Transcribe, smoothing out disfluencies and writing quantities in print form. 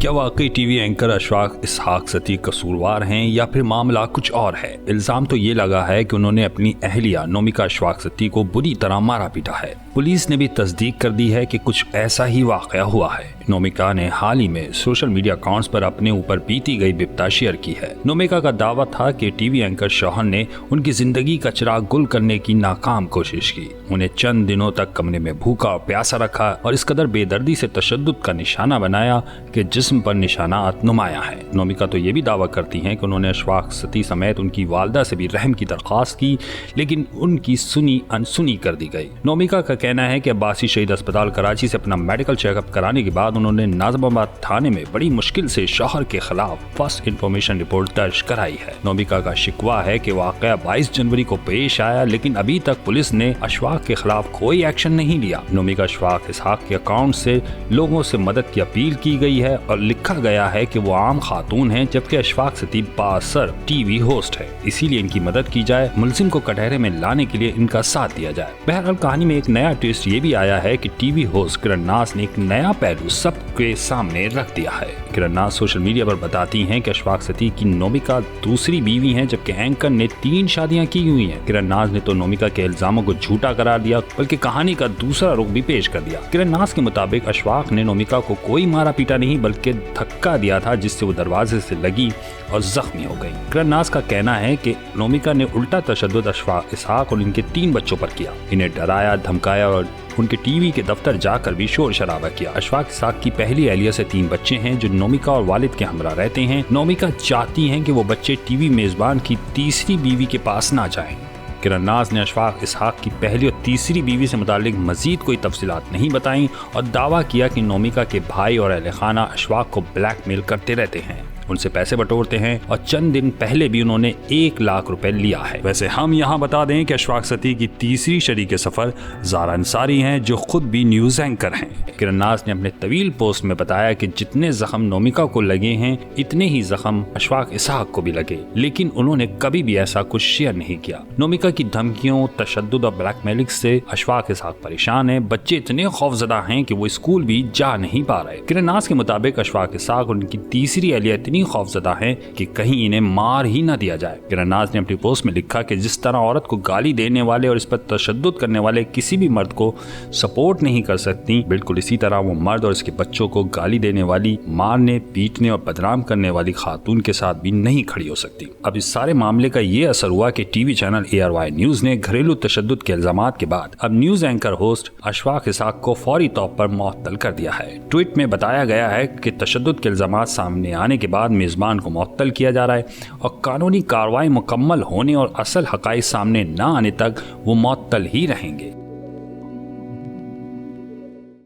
क्या वाकई TV anchor Ashfaq इसहाक सती कसूरवार हैं या फिर मामला कुछ और है? इल्जाम तो ये लगा है कि उन्होंने अपनी अहलिया नोमिका अशफाक सती को बुरी तरह मारा पीटा है। पुलिस ने भी तस्दीक कर दी है कि कुछ ऐसा ही वाकया हुआ है। नोमिका ने हाल ही में सोशल मीडिया अकाउंट्स पर अपने ऊपर बीती गई बिपता शेयर की है। नोमिका का दावा था कि टीवी एंकर शौहर ने उनकी जिंदगी का चिराग गुल करने की नाकाम कोशिश की, उन्हें चंद दिनों तक कमरे में भूखा और प्यासा रखा और इस कदर बेदर्दी से तशद्दुद का निशाना बनाया कि जिस्म पर निशानात नुमाया है। नोमिका तो ये भी दावा करती हैं कि उन्होंने अशफाक सती समेत उनकी वालदा से भी रहम की दरख्वास्त की, लेकिन उनकी सुनी अनसुनी कर दी गई। नोमिका का कहना है कि अब्बासी शहीद अस्पताल कराची से अपना मेडिकल चेकअप कराने के बाद उन्होंने नाज़िमाबाद थाने में बड़ी मुश्किल से शौहर के खिलाफ फर्स्ट इंफॉर्मेशन रिपोर्ट दर्ज कराई है। नोमिका का शिकवा है कि वाकया 22 जनवरी को पेश आया, लेकिन अभी तक पुलिस ने अशफाक के खिलाफ कोई एक्शन नहीं लिया। नोमिका अशफाक इसहाक के अकाउंट से लोगों से मदद की अपील की गई है और लिखा गया है कि वो आम खातून हैं, जबकि अशफाक सती बासर टीवी होस्ट है, इसीलिए इनकी मदद की जाए, मुलजिम को कटहरे में लाने के लिए इनका साथ दिया जाए। बहरहाल कहानी में एक नया ट्विस्ट ये भी आया है कि टीवी होस्ट किरण नाज ने एक नया पहलू सबके सामने रख दिया है। किरण नाज सोशल मीडिया पर बताती हैं कि अशफाक सती की नोमिका दूसरी बीवी हैं, जबकि एंकर ने 3 शादियां की हुई हैं। किरण नाज ने तो नोमिका के इल्जामों को झूठा करार दिया, बल्कि कहानी का दूसरा रुख भी पेश कर दिया। किरण नाज के मुताबिक अशफाक ने नोमिका को कोई मारा पीटा नहीं, बल्कि धक्का दिया था, जिससे वो दरवाजे से लगी और जख्मी हो गई। किरण नाज का कहना है कि नोमिका ने उल्टा तशद्दुद अशफाक इसहाक और इनके 3 बच्चों पर किया, इन्हें डराया, धमकाया और उनके टीवी के दफ्तर जाकर भी शोर शराबा किया। अशफाक इसहाक की पहली अहलिया से 3 बच्चे हैं जो नोमिका और वालिद के हमरा रहते हैं। नोमिका चाहती हैं कि वो बच्चे टीवी मेजबान की तीसरी बीवी के पास ना जाएं। किरण नाज ने अशफाक इसहाक की पहली और तीसरी बीवी से मुतालिक मजीद कोई तफसीलात नहीं बताई और दावा किया कि नोमिका के भाई और अहले खाना अशफाक को ब्लैकमेल करते रहते हैं, उनसे पैसे बटोरते हैं और चंद दिन पहले भी उन्होंने 1 लाख रुपए लिया है। वैसे हम यहाँ बता दें कि अशफाक सती की तीसरी शरीक सफर ज़ारा अंसारी हैं, जो खुद भी न्यूज एंकर हैं। किरण नाज ने अपने तवील पोस्ट में बताया कि जितने जख्म नोमिका को लगे हैं, इतने ही जख्म अशफाक इसहाक को भी लगे, लेकिन उन्होंने कभी भी ऐसा कुछ शेयर नहीं किया। नोमिका की धमकियों, तशद्दुद और ब्लैकमेलिंग से अशफाक इसहाक परेशान है। बच्चे इतने खौफजदा हैं कि वो स्कूल भी जा नहीं पा रहे। किरण नाज के मुताबिक अशफाक इसहाक और उनकी तीसरी अहलिया इतनी खौफजदा है कि कहीं इन्हें मार ही न दिया जाए। किरण नाज ने अपनी पोस्ट में लिखा कि जिस तरह औरत को गाली देने वाले और इस पर तशद्दुद करने वाले किसी भी मर्द को सपोर्ट नहीं कर सकती, बिल्कुल इसी तरह वो मर्द और इसके बच्चों को गाली देने वाली, मारने, पीटने और बदनाम करने वाली खातून के साथ भी नहीं खड़ी हो सकती। अब इस सारे मामले का ये असर हुआ कि टीवी चैनल ARY न्यूज ने घरेलू तशद्दुद के इल्जामात के बाद अब न्यूज एंकर होस्ट अशफाक इसहाक को फौरी तौर पर मुअत्तल कर दिया है। ट्वीट में बताया गया है कि तशद्दुद के इल्जामात सामने आने के बाद मेजबान को मुअत्तल किया जा रहा है और कानूनी कार्रवाई मुकम्मल होने और असल हकाइक सामने न आने तक वो मुअत्तल ही रहेंगे।